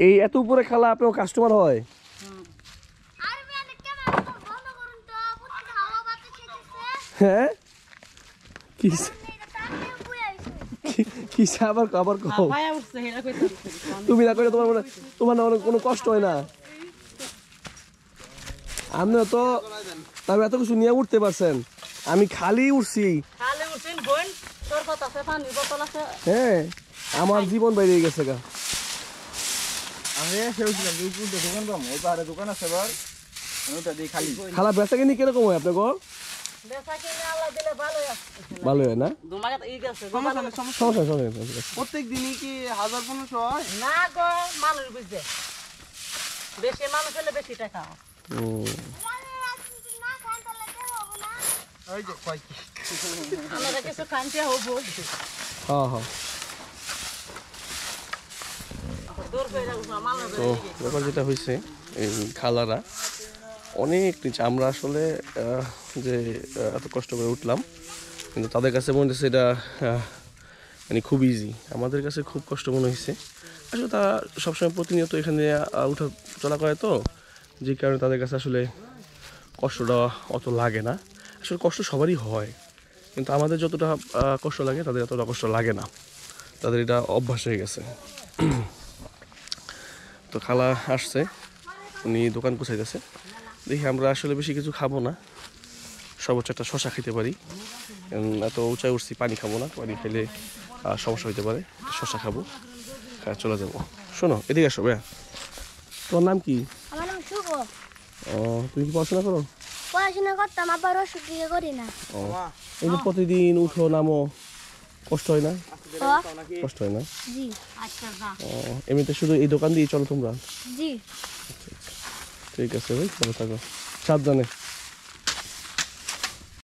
এই এত উপরে খালা আপনার কাস্টমার হয়? হ্যাঁ কি আবার আবার কও তুমি না করে তোমার না কোনো কষ্ট হয় না? আপনি তো তবে এত কিছু নিয়ে উঠতে পারছেন, আমি খালি উঠছি। হ্যাঁ আমার জীবন বাইরে গেছে গা। খালা বেচা কিনি কিরকম হয় আপনার? ভালো হয় না? প্রত্যেক দিনই কি 1000-1500 হয় না গো? মানুষ বুঝছে, বেশি মানুষ হলে বেশি টাকা। আমরা কিছু খাইতে হবো। হ্যাঁ হ্যাঁ। তো ব্যাপার যেটা হয়েছে, এই খালারা অনেক নিচে। আমরা আসলে যে এত কষ্ট করে উঠলাম, কিন্তু তাদের কাছে মনে হচ্ছে এটা মানে খুব ইজি। আমাদের কাছে খুব কষ্ট মনে হয়েছে। আসলে তারা সবসময় প্রতিনিয়ত এখানে উঠা চলা করে, তো যে কারণে তাদের কাছে আসলে কষ্টটা অত লাগে না। আসলে কষ্ট সবারই হয়, কিন্তু আমাদের যতটা কষ্ট লাগে তাদের এতটা কষ্ট লাগে না। তাদের এটা অভ্যাস হয়ে গেছে। তো খালা আসছে, উনি দোকান গুছাইতেছে। দেখি আমরা আসলে বেশি কিছু খাবো না, সর্বোচ্চ একটা শশা খেতে পারি। এত উঁচায় উঠছি, পানি খাবো না, পানি খেলে সমস্যা হতে পারে। শশা খাবো, চলে যাবো। শোনো এদিকে আসো ভাইয়া, তোমার নাম কি? আমার নাম শুভ। ও, তুমি কি পড়াশোনা করো? পড়াশোনা করতাম, আবার ওষুধ দিয়ে করি না। ও, এই যে প্রতিদিন উঠো নামো, কষ্ট হয় না? কষ্ট হয় না? জি। ও, এমনিতে শুধু এই দোকান দিয়ে চলো তোমরা? জি। ঠিক আছে ভাই, ভালো থাকো, সাবধানে।